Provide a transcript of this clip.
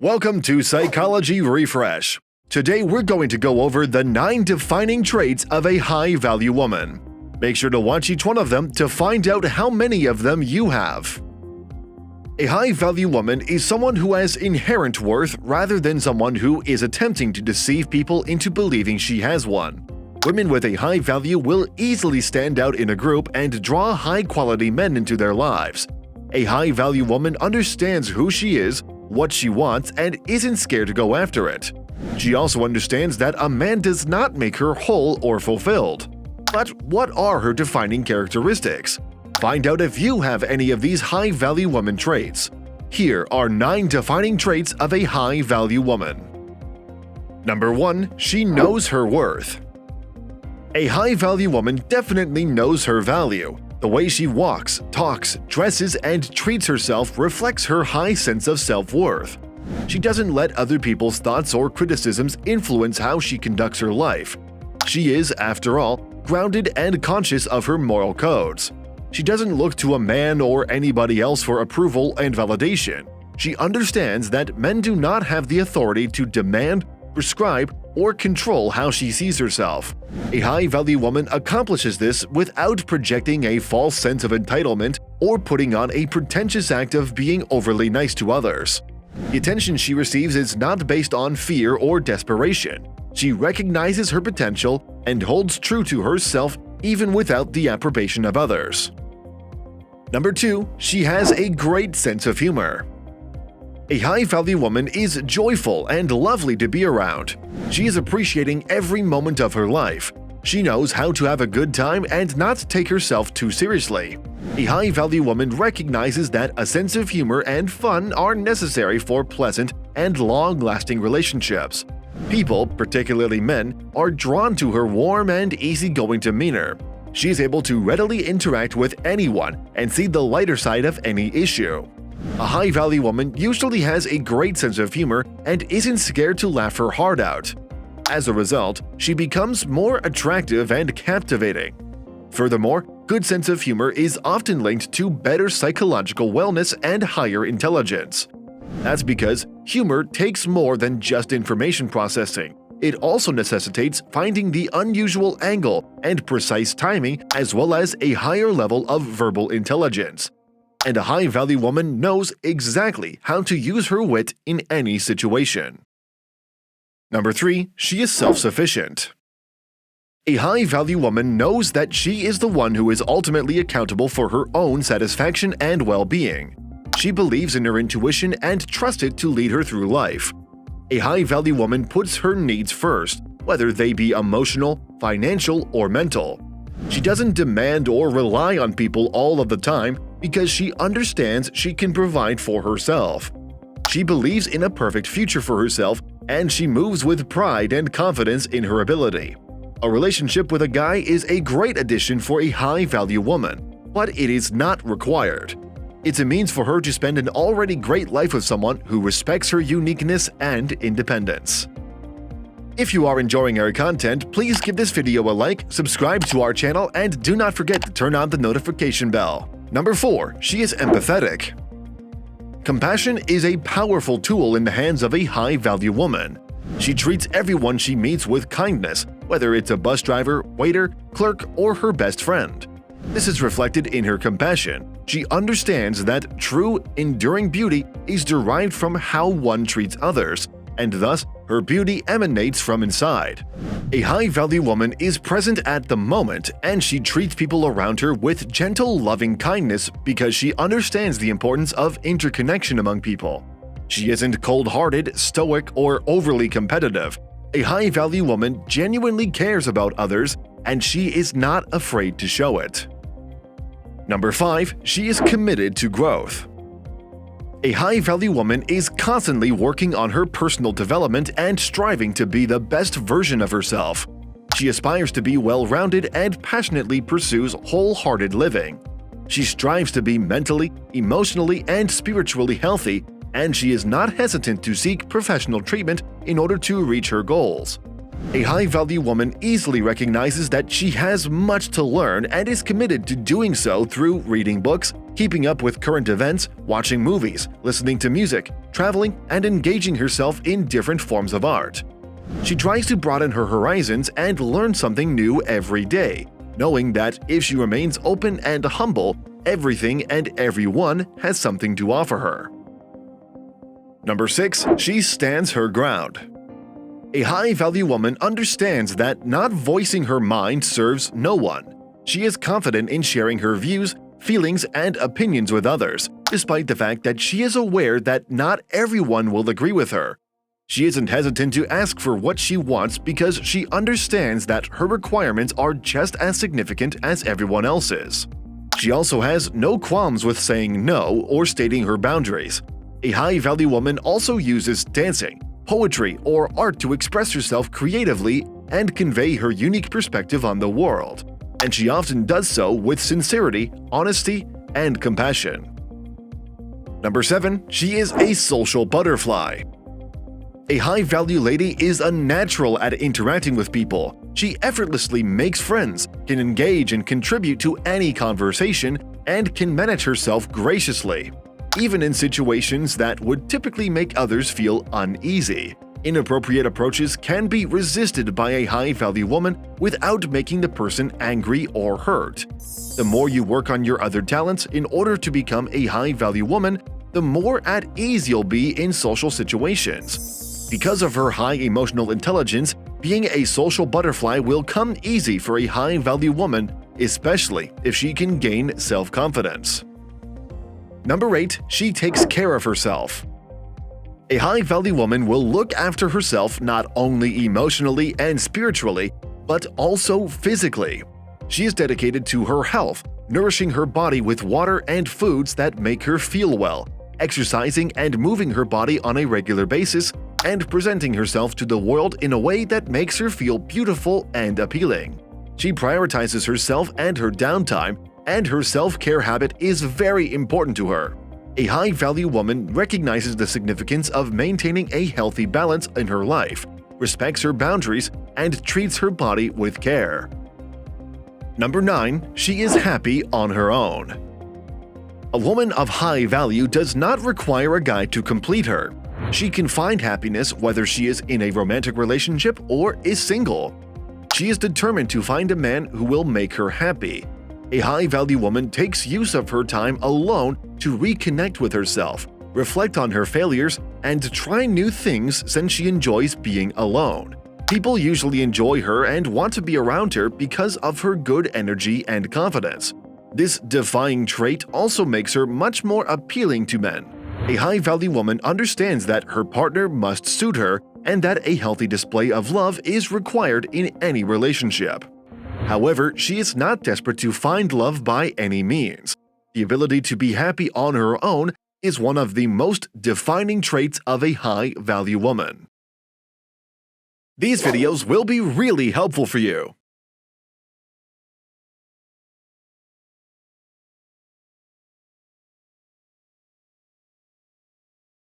Welcome to Psychology Refresh. Today we're going to go over the 9 defining traits of a high-value woman. Make sure to watch each one of them to find out how many of them you have. A high-value woman is someone who has inherent worth rather than someone who is attempting to deceive people into believing she has one. Women with a high value will easily stand out in a group and draw high-quality men into their lives. A high-value woman understands who she is, what she wants, and isn't scared to go after it. She also understands that a man does not make her whole or fulfilled. But what are her defining characteristics? Find out if you have any of these high-value woman traits. Here are 9 defining traits of a high-value woman. Number 1. She knows her worth. A high-value woman definitely knows her value. The way she walks, talks, dresses, and treats herself reflects her high sense of self-worth. She doesn't let other people's thoughts or criticisms influence how she conducts her life. She is, after all, grounded and conscious of her moral codes. She doesn't look to a man or anybody else for approval and validation. She understands that men do not have the authority to demand, prescribe, or control how she sees herself. A high-value woman accomplishes this without projecting a false sense of entitlement or putting on a pretentious act of being overly nice to others. The attention she receives is not based on fear or desperation. She recognizes her potential and holds true to herself even without the approbation of others. Number 2. She has a great sense of humor. A high-value woman is joyful and lovely to be around. She is appreciating every moment of her life. She knows how to have a good time and not take herself too seriously. A high-value woman recognizes that a sense of humor and fun are necessary for pleasant and long-lasting relationships. People, particularly men, are drawn to her warm and easygoing demeanor. She is able to readily interact with anyone and see the lighter side of any issue. A high-value woman usually has a great sense of humor and isn't scared to laugh her heart out. As a result, she becomes more attractive and captivating. Furthermore, good sense of humor is often linked to better psychological wellness and higher intelligence. That's because humor takes more than just information processing. It also necessitates finding the unusual angle and precise timing, as well as a higher level of verbal intelligence. And a high-value woman knows exactly how to use her wit in any situation. Number 3. She is self-sufficient. A high-value woman knows that she is the one who is ultimately accountable for her own satisfaction and well-being. She believes in her intuition and trusts it to lead her through life. A high-value woman puts her needs first, whether they be emotional, financial, or mental. She doesn't demand or rely on people all of the time because she understands she can provide for herself. She believes in a perfect future for herself, and she moves with pride and confidence in her ability. A relationship with a guy is a great addition for a high-value woman, but it is not required. It's a means for her to spend an already great life with someone who respects her uniqueness and independence. If you are enjoying our content, please give this video a like, subscribe to our channel, and do not forget to turn on the notification bell. Number 4. She is empathetic. Compassion is a powerful tool in the hands of a high-value woman. She treats everyone she meets with kindness, whether it's a bus driver, waiter, clerk, or her best friend. This is reflected in her compassion. She understands that true, enduring beauty is derived from how one treats others, and thus her beauty emanates from inside. A high-value woman is present at the moment, and she treats people around her with gentle, loving kindness because she understands the importance of interconnection among people. She isn't cold-hearted, stoic, or overly competitive. A high-value woman genuinely cares about others, and she is not afraid to show it. Number 5. She is committed to growth. A high-value woman is constantly working on her personal development and striving to be the best version of herself. She aspires to be well-rounded and passionately pursues wholehearted living. She strives to be mentally, emotionally, and spiritually healthy, and she is not hesitant to seek professional treatment in order to reach her goals. A high-value woman easily recognizes that she has much to learn and is committed to doing so through reading books, keeping up with current events, watching movies, listening to music, traveling, and engaging herself in different forms of art. She tries to broaden her horizons and learn something new every day, knowing that if she remains open and humble, everything and everyone has something to offer her. Number 6. She stands her ground. A high-value woman understands that not voicing her mind serves no one. She is confident in sharing her views, feelings, and opinions with others, despite the fact that she is aware that not everyone will agree with her. She isn't hesitant to ask for what she wants because she understands that her requirements are just as significant as everyone else's. She also has no qualms with saying no or stating her boundaries. A high-value woman also uses dancing, poetry, or art to express herself creatively and convey her unique perspective on the world, and she often does so with sincerity, honesty, and compassion. Number 7. She is a social butterfly. A high-value lady is a natural at interacting with people. She effortlessly makes friends, can engage and contribute to any conversation, and can manage herself graciously. Even in situations that would typically make others feel uneasy, inappropriate approaches can be resisted by a high-value woman without making the person angry or hurt. The more you work on your other talents in order to become a high-value woman, the more at ease you'll be in social situations. Because of her high emotional intelligence, being a social butterfly will come easy for a high-value woman, especially if she can gain self-confidence. Number 8. She takes care of herself. A high-value woman will look after herself not only emotionally and spiritually, but also physically. She is dedicated to her health, nourishing her body with water and foods that make her feel well, exercising and moving her body on a regular basis, and presenting herself to the world in a way that makes her feel beautiful and appealing. She prioritizes herself and her downtime, and her self-care habit is very important to her. A high-value woman recognizes the significance of maintaining a healthy balance in her life, respects her boundaries, and treats her body with care. Number 9. She is happy on her own. A woman of high value does not require a guy to complete her. She can find happiness whether she is in a romantic relationship or is single. She is determined to find a man who will make her happy. A high-value woman takes use of her time alone to reconnect with herself, reflect on her failures, and try new things since she enjoys being alone. People usually enjoy her and want to be around her because of her good energy and confidence. This defying trait also makes her much more appealing to men. A high-value woman understands that her partner must suit her and that a healthy display of love is required in any relationship. However, she is not desperate to find love by any means. The ability to be happy on her own is one of the most defining traits of a high-value woman. These videos will be really helpful for you.